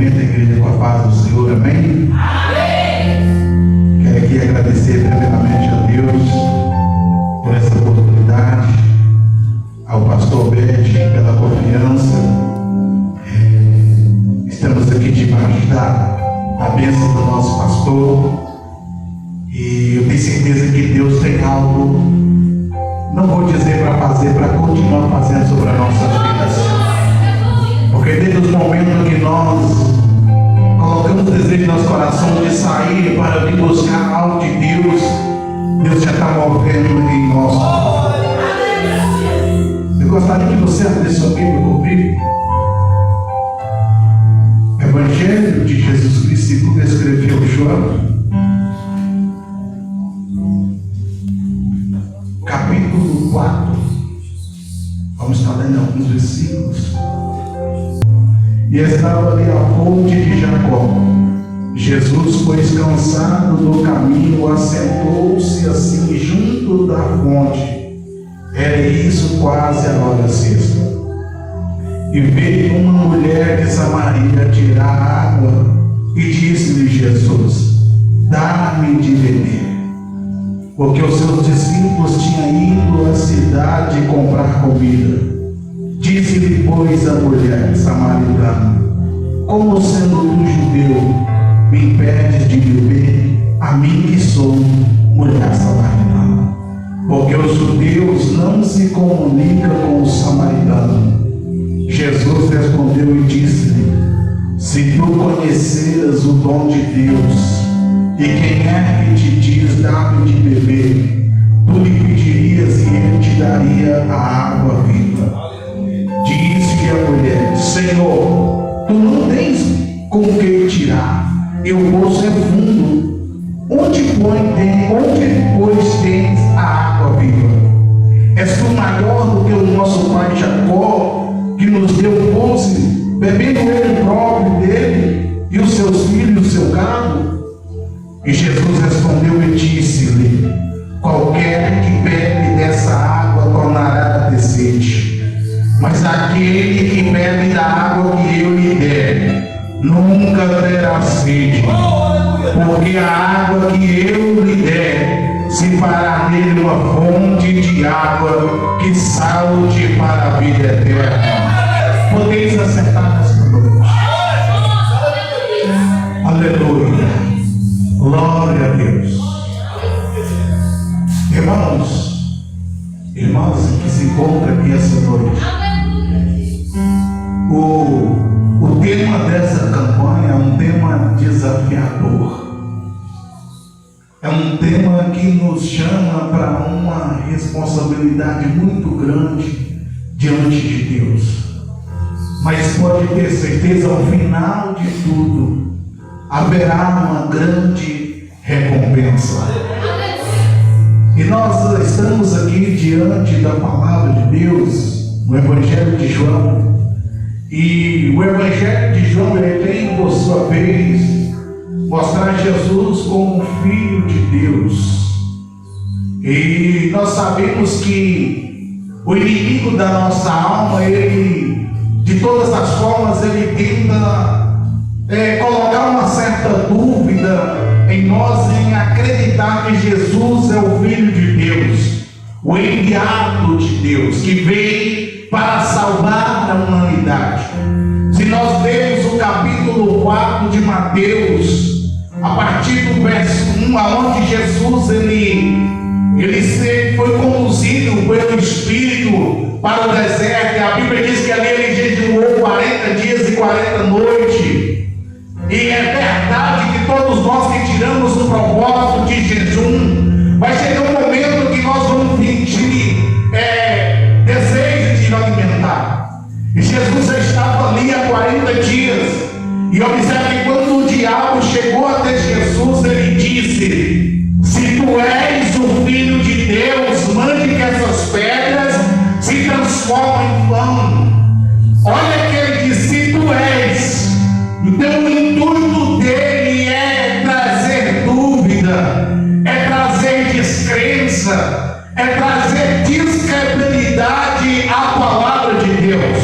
cumprimenta a igreja com a paz do Senhor, amém? Amém! Quero aqui agradecer primeiramente a Deus por essa oportunidade, ao pastor Bete pela confiança. Estamos aqui debaixo da bênção do nosso pastor, e eu tenho certeza que Deus tem algo, não vou dizer para fazer, para continuar fazendo sobre as nossas vidas. Porque desde os momentos que nós colocamos desejo no nosso coração de sair para vir buscar algo de Deus, Deus já está movendo em nós. Eu gostaria que você abrisse sua Bíblia comigo. Evangelho de Jesus Cristo segundo escreveu João, capítulo 4. Vamos estar lendo alguns versículos. E estava ali a fonte de Jacó. Jesus, pois cansado do caminho, assentou-se assim junto da fonte. Era isso quase a hora sexta. E veio uma mulher de Samaria tirar água, e disse-lhe Jesus: dá-me de beber. Porque os seus discípulos tinham ido à cidade comprar comida. Disse-lhe, pois, a mulher samaritana: como sendo tu judeu, me impedes de beber, a mim que sou mulher samaritana? Porque os judeus não se comunicam com os samaritanos. Jesus respondeu e disse-lhe: se tu conheceras o dom de Deus, e quem é que te diz dá-me de beber, tu lhe pedirias e ele te daria a água viva. Disse-lhe a mulher: Senhor, tu não tens com que tirar, e o poço é fundo. Onde, pois, tens a água viva? És tu maior do que o nosso pai Jacó, que nos deu o poço, bebendo ele próprio dele, e os seus filhos e o seu gado? E Jesus respondeu e disse-lhe: qualquer que bebe dessa água tornará a ter sede. Mas aquele que bebe da água que eu lhe der, nunca terá sede. Porque a água que eu lhe der, se fará nele uma fonte de água que salte para a vida eterna. Podeis acertar nesta noite. Aleluia. Glória a Deus. Irmãos que se encontram aqui essa noite, o tema dessa campanha é um tema desafiador. É um tema que nos chama para uma responsabilidade muito grande diante de Deus. Mas pode ter certeza, ao final de tudo, haverá uma grande recompensa. E nós estamos aqui diante da palavra de Deus, no Evangelho de João. E o Evangelho de João, ele tem, por sua vez, mostrar Jesus como Filho de Deus. E nós sabemos que o inimigo da nossa alma, ele, de todas as formas, ele tenta colocar uma certa dúvida em nós, em acreditar que Jesus é o Filho de Deus, o enviado de Deus, que veio para salvar a humanidade. Se nós lemos o capítulo 4 de Mateus, a partir do verso 1, aonde Jesus ele foi conduzido pelo Espírito para o deserto, e a Bíblia diz que ali ele jejuou 40 dias e 40 noites. E é verdade que todos nós que tiramos o propósito de jejum, vai chegar um momento que nós vamos sentir desejo de alimentar. E Jesus já estava ali há 40 dias. E observe que quando o diabo chegou até Jesus, ele disse: se tu és o Filho de Deus, mande que essas pedras se transformem em pão. Olha que ele disse: se tu és. Então o intuito dele é trazer dúvida, é trazer descrença, é trazer descredibilidade à palavra de Deus.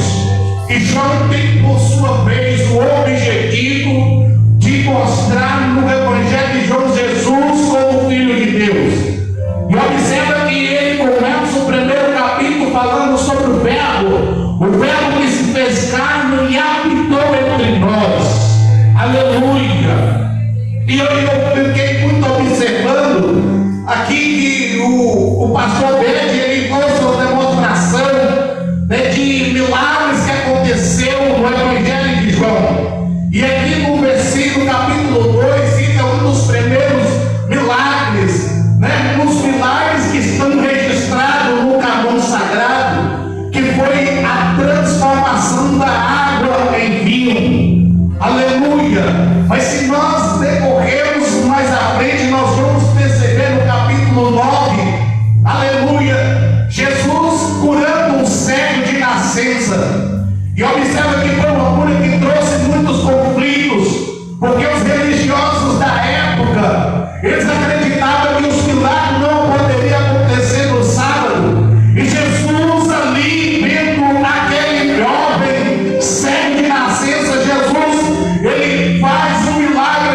E João tem por sua vez o objetivo Aleluia. E eu fiquei muito observando aqui que o pastor Bede, ele trouxe uma demonstração, né, de milagres que aconteceu no Evangelho de João. E aqui no versículo, capítulo 2, cita um dos primeiros milagres, né, nos milagres que estão registrados no cânon sagrado, que foi a transformação da água em vinho. Aleluia. Mas se nós decorrermos mais à frente, nós vamos perceber no capítulo 9, aleluia, Jesus curando um cego de nascença. E observa que foi uma cura que trouxe muitos conflitos, porque os religiosos da época, eles acreditavam que os milagres não poderiam acontecer no sábado. E Jesus ali, vendo aquele jovem cego de nascença, Jesus, ele faz um milagre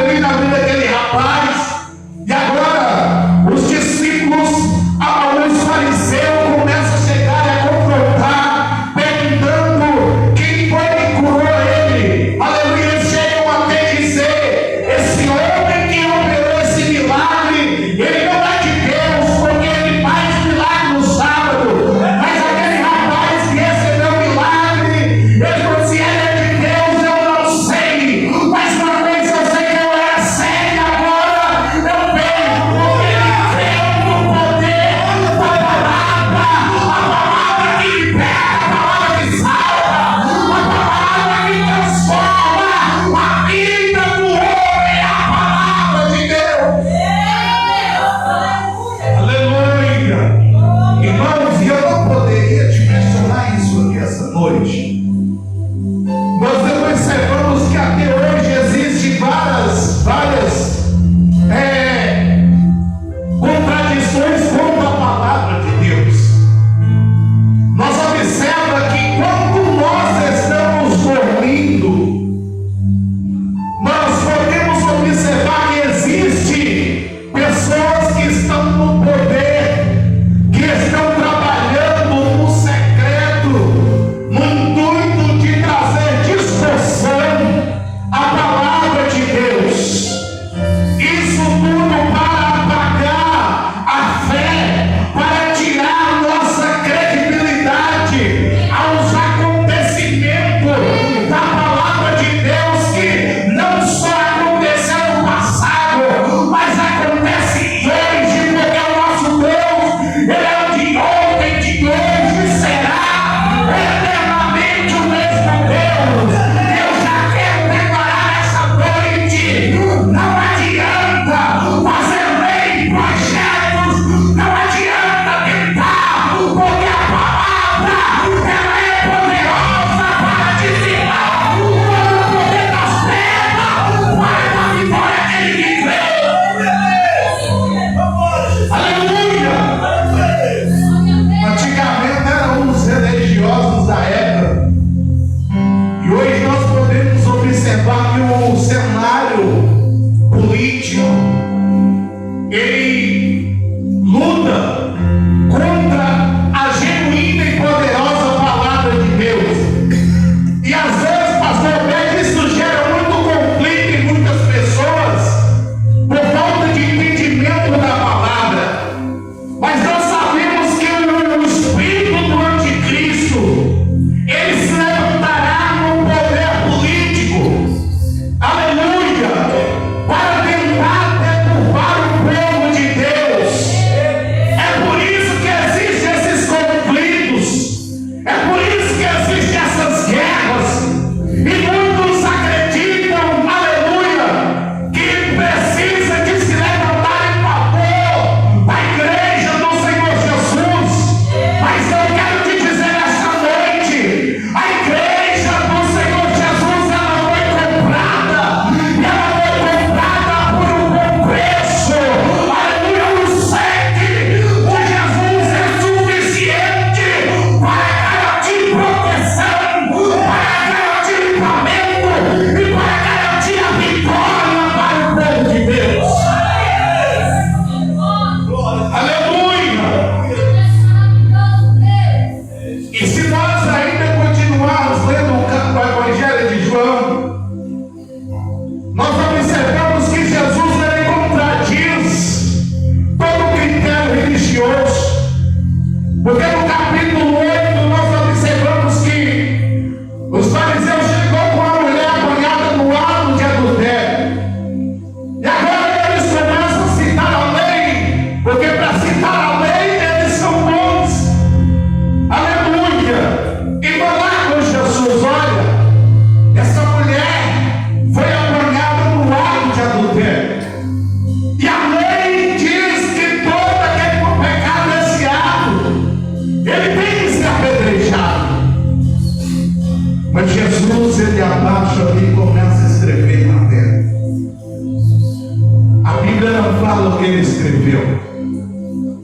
que ele escreveu.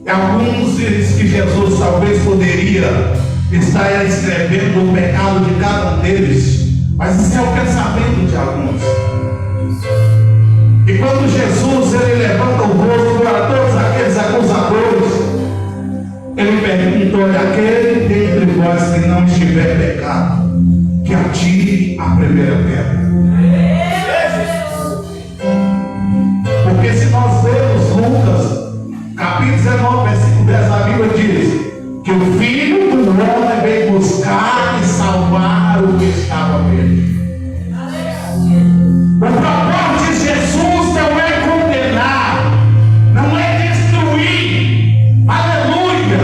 E alguns dizem que Jesus talvez poderia estar escrevendo o pecado de cada um deles, mas isso é o pensamento de alguns. E quando Jesus ele levanta o rosto para todos aqueles acusadores, ele perguntou: aquele dentre vós que não estiver pecado, que atire a primeira pedra. Porque se nós vemos Lucas, capítulo 19, versículo 10, a Bíblia diz que o Filho do Homem veio buscar e salvar o que estava perdido. O propósito de Jesus não é condenar, não é destruir, aleluia,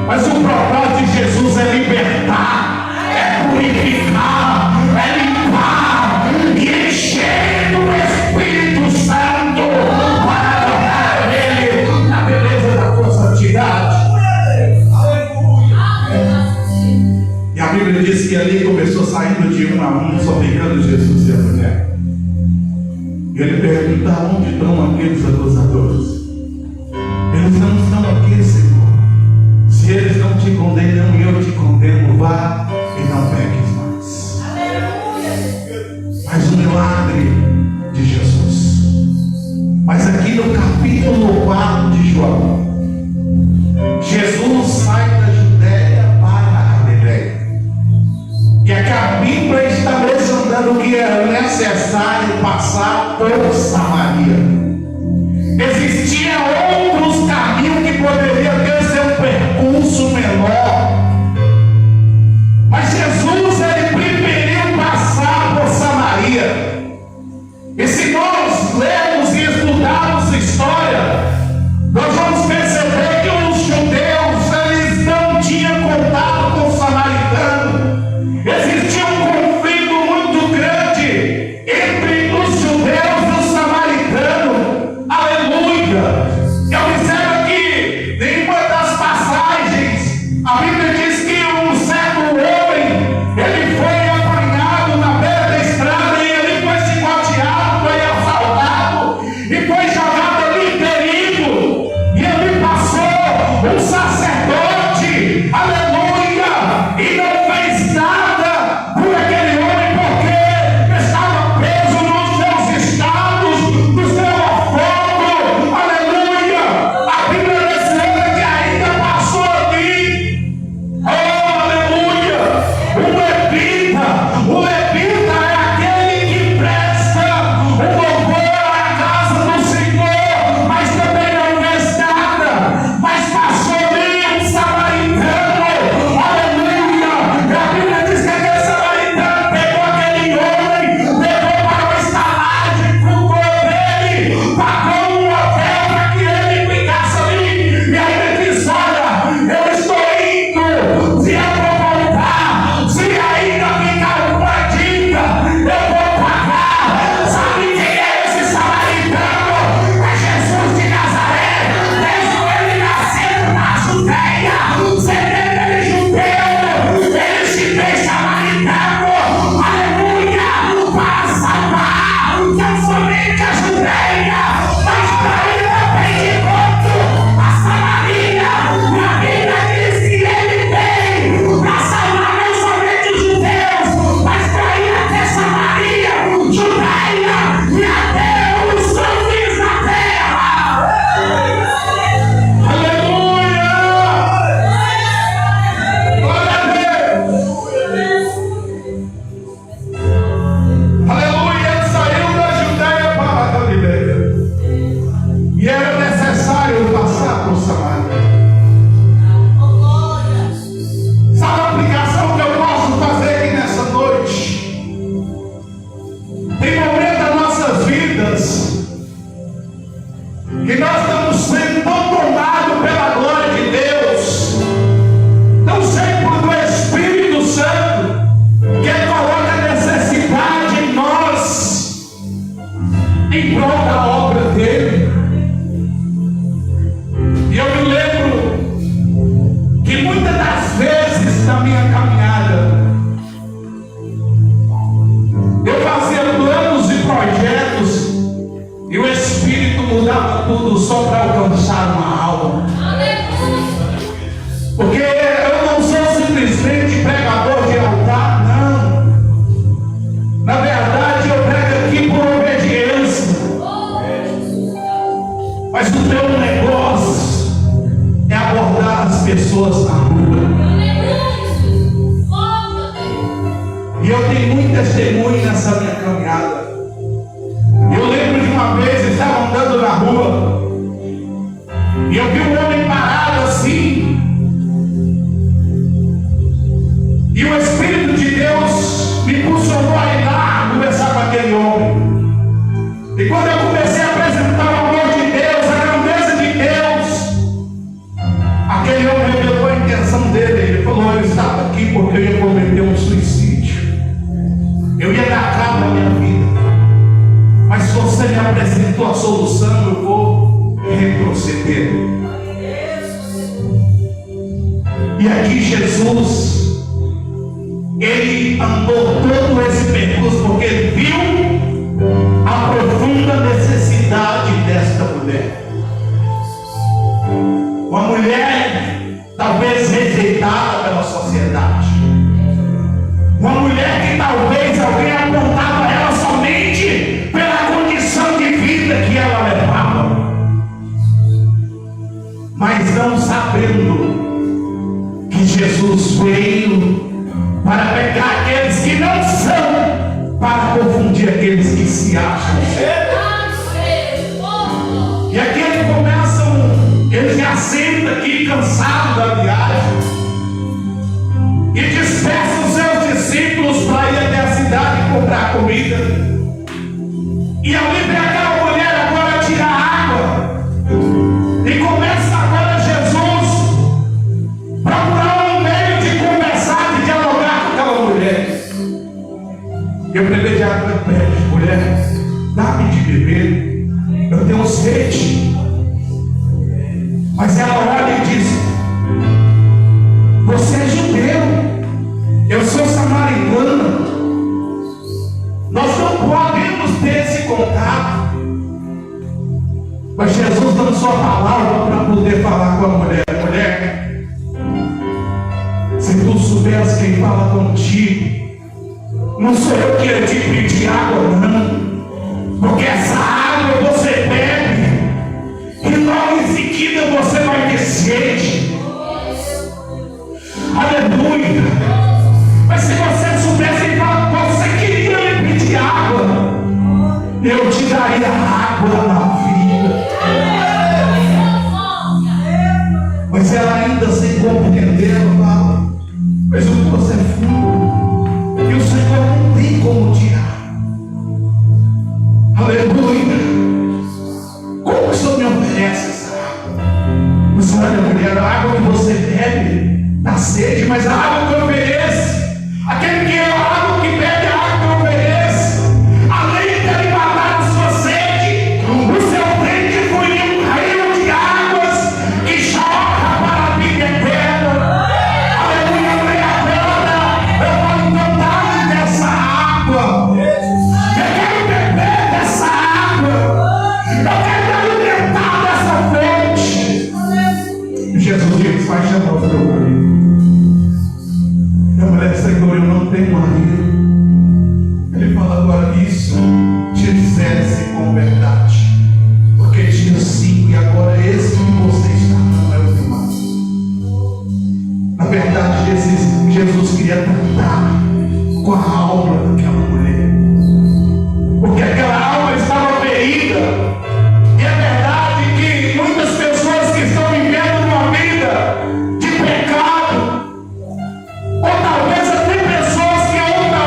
mas o propósito de Jesus é libertar, é purificar, é limpar e encher do Espírito Santo para adorar Ele na beleza da tua santidade. E a Bíblia diz que ali começou saindo de um a um, só ficando Jesus e a mulher. E ele pergunta: onde estão aqueles acusadores? Eles não estão aqui, Senhor. Se eles não te condenam, eu te condeno. Vá e não peques mais. Mas o milagre de Jesus. Mas aqui no capítulo 4 de João, Jesus sai da Judéia para a Galileia. E aqui a Bíblia está mencionando que era necessário passar por Samaria. Existiam outros caminhos que poderiam ter seu percurso menor, mas Jesus ele preferiu passar por Samaria. E se nós lermos e estudarmos a história, nós vamos perceber que os judeus eles não tinham contato com o samaritano. Existia um conflito muito grande entre os judeus e os samaritanos. Aleluia! Eu observo que em uma das passagens a Bíblia diz que um certo homem ele foi apanhado na beira da estrada e ele foi chicoteado, foi assaltado e foi jogado ali ferido. E ele passou um sacerdote, aleluia, e não fez nada por aquele homem porque estava preso nos seus estados, no seu afogo, aleluia. A Bíblia menciona que ainda passou ali, oh, aleluia, o levita é aquele que presta o louvor à casa do Senhor, mas também não fez nada, mas passou ali um samaritano, aleluia. E a Bíblia diz que aquele samaritano pegou aquele homem, levou para uma estalagem, cuidou dele, pagou um hotel para que ele ficasse ali, e ainda diz: olha, eu estou indo, se eu vou voltar, se ainda ficar uma dívida, eu vou pagar. Sabe quem é esse samaritano? É Jesus de Nazaré. Mesmo ele nascendo na Judéia, sendo ele judeu, ele se fez samaritano, aleluia, para salvar não somente a Judéia, mas também de volta a Samaria. E a Bíblia diz que ele veio para salvar não somente os judeus, mas para ir até Samaria, Judéia e até os confins da terra. Aleluia! Glória a Deus! Aleluia! Ele saiu da Judéia para a Galileia. E era necessário passar por Samaria. Sabe a aplicação que eu posso fazer aqui nessa noite? Tem momento das nossas vidas que nós estamos sendo tão tomados pela glória de Deus, tão cheios do Espírito Santo, que Ele coloca a necessidade em nós, em prol da obra dele. E eu me lembro que muitas das vezes na minha caminhada eu fazia planos e projetos e o Espírito mudava tudo só para alcançar uma alma. Porque eu não sou simplesmente pregador de altar, não. Na verdade, eu prego aqui por obediência. Mas o meu negócio é abordar as pessoas na rua. E eu tenho muito testemunho nessa minha caminhada. Eu lembro de uma vez, eu estava andando na rua e eu vi um homem parado assim, e o Espírito de Deus me impulsionou a ir lá conversar com aquele homem. E quando eu comecei a apresentar o amor de Deus, a grandeza de Deus, aquele homem revelou a intenção dele. Ele falou: eu estava aqui porque eu ia cometer um suicídio, eu ia dar cabo à minha vida, mas se você me apresentou a solução, eu vou retroceder. E aqui Jesus, ele andou todo esse percurso porque ele viu a profunda necessidade desta mulher. Uma mulher talvez rejeitada pela sociedade, uma mulher que talvez alguém apontava ela somente pela condição de vida que ela levava, mas não sabendo que Jesus veio para pegar aqueles que não são, para confundir aqueles que se acham. E aqui ele já senta aqui cansado da viagem e dispersa os seus discípulos para ir até a cidade comprar comida. E ao ver aquela mulher agora tirar água, e começa agora Jesus procurar um meio de conversar, de dialogar com aquela mulher. Eu primeiro água e pede: mulher, dá-me de beber, eu tenho sede. Mas ela olha e diz: você é judeu, eu sou samaritana, nós não podemos ter esse contato. Mas Jesus lançou a palavra para poder falar com a mulher: mulher, se tu soubesse quem fala contigo, não sou eu que ia te pedir água, não, porque essa água você bebe e logo em seguida você vai ter sede. Aleluia. Mas se você soubesse que você queria me pedir água, eu te daria água na vida. Mas ela ainda sem compreender, ela fala: mas o poço é fundo e o Senhor não tem como tirar. Aleluia. Como que o Senhor me oferece essa água? Mas olha, mulher, a água que você bebe dá sede, mas a água que eu ofereço, aquele que é a água que bebe, a água que eu ofereço, além de ele matar a sua sede, o seu dente fluiu um rio de águas que jorra para a vida eterna. Aleluia, aleluia. Eu vou encantar dessa água, eu quero beber dessa água, eu quero alimentar dessa fonte. Jesus disse: vai chamar o teu marido. E a mulher: Senhor, eu não tenho marido. Ele fala: agora isso te dissesse com verdade, porque tinha 5 e agora esse que você está não é o teu marido. Na verdade, Jesus queria tratar com a alma daquela mulher, porque aquela alma estava ferida. E é verdade que muitas pessoas que estão vivendo uma vida de pecado, ou talvez até pessoas que ainda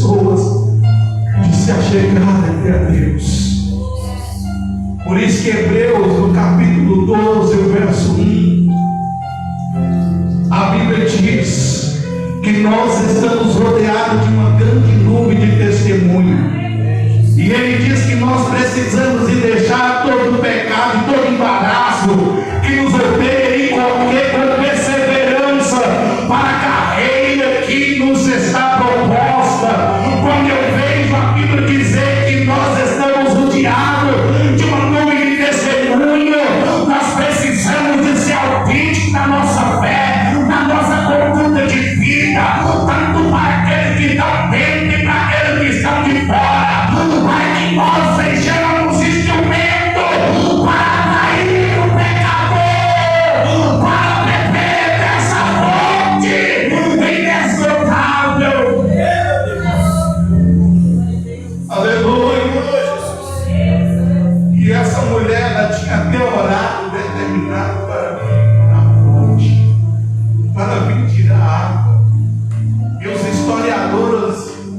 pessoas de se achegarem até a Deus. Por isso que Hebreus, no capítulo 12, o verso 1, a Bíblia diz que nós estamos rodeados de uma grande nuvem de testemunho. E ele diz que nós precisamos de deixar todo o pecado e todo o embaraço que nos odeia e correr com perseverança para a carreira que nos está proposta. Quando eu vejo a Bíblia dizer que nós estamos rodeados de uma nuvem de testemunho, nós precisamos de ser autênticos na nossa fé, na nossa conduta de vida, tanto para aqueles que estão dentro e para aqueles que estão de fora. Para que nós sejamos instrumento para atrair o pecador, para beber dessa fonte inesgotável. Aleluia. E essa mulher, ela tinha até horário determinado para vir na fonte, para vir tirar água. E os historiadores,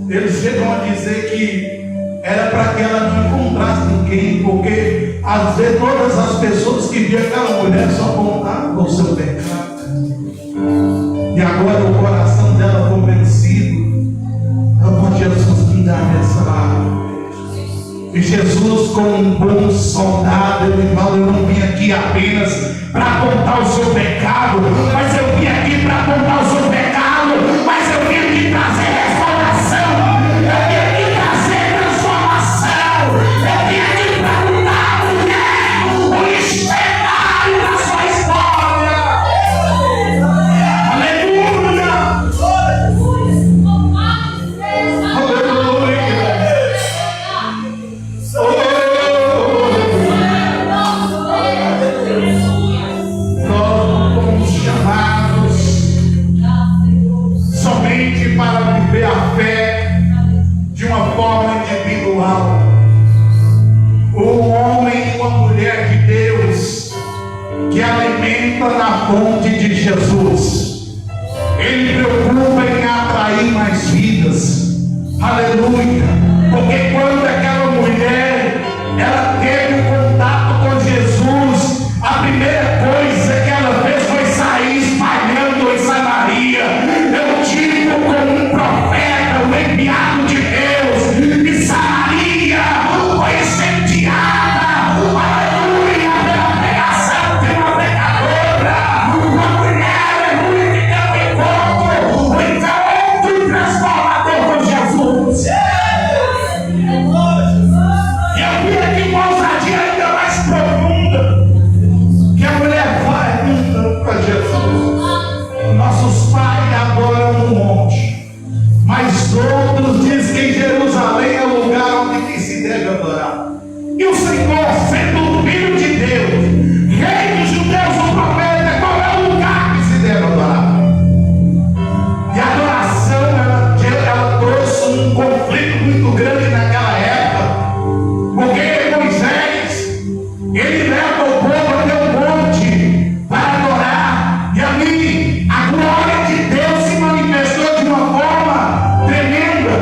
eles chegam a dizer que era para que ela não encontrasse ninguém, porque às vezes todas as pessoas que viam aquela mulher só apontavam o seu pecado. E agora o coração dela convencido, amor, Jesus me dá essa água. E Jesus, como um bom soldado, ele fala: eu não vim aqui apenas para apontar o seu pecado, mas eu vim aqui para apontar o seu pecado, mas eu vim aqui trazer restauração, eu vim aqui trazer transformação, eu vim aqui para mudar a mulher, o espetáculo da sua história. Aleluia! Aleluia! Nós fomos chamados somente para viver a fé de uma forma individual. Um homem e uma mulher de Deus que alimenta na fonte de Jesus, ele preocupa em atrair mais vidas. Aleluia! Porque quando aquela mulher ela teve contato com Jesus, a primeira coisa que ela fez foi sair espalhando em Samaria. Eu digo como um profeta, um enviado de Deus, e Samaria foi incendiada, aleluia, pela pregação de uma pecadora, uma mulher, aleluia, que deu encontro, o encontro transformador com Jesus. E eu vi aqui uma ousadia ainda mais profunda, que a mulher vai para Jesus. Nossos pais adoram no monte, mas outros dizem que em Jerusalém é o lugar onde que se deve adorar. E o Senhor, sendo o Filho de Deus, Rei dos judeus, o profeta, qual é o lugar que se deve adorar? E a adoração, ela trouxe um conflito muito grande naquela época, porque Moisés, ele leva o povo até o monte para adorar, e ali a glória de Deus se manifestou de uma forma tremenda.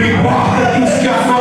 Não importa os que a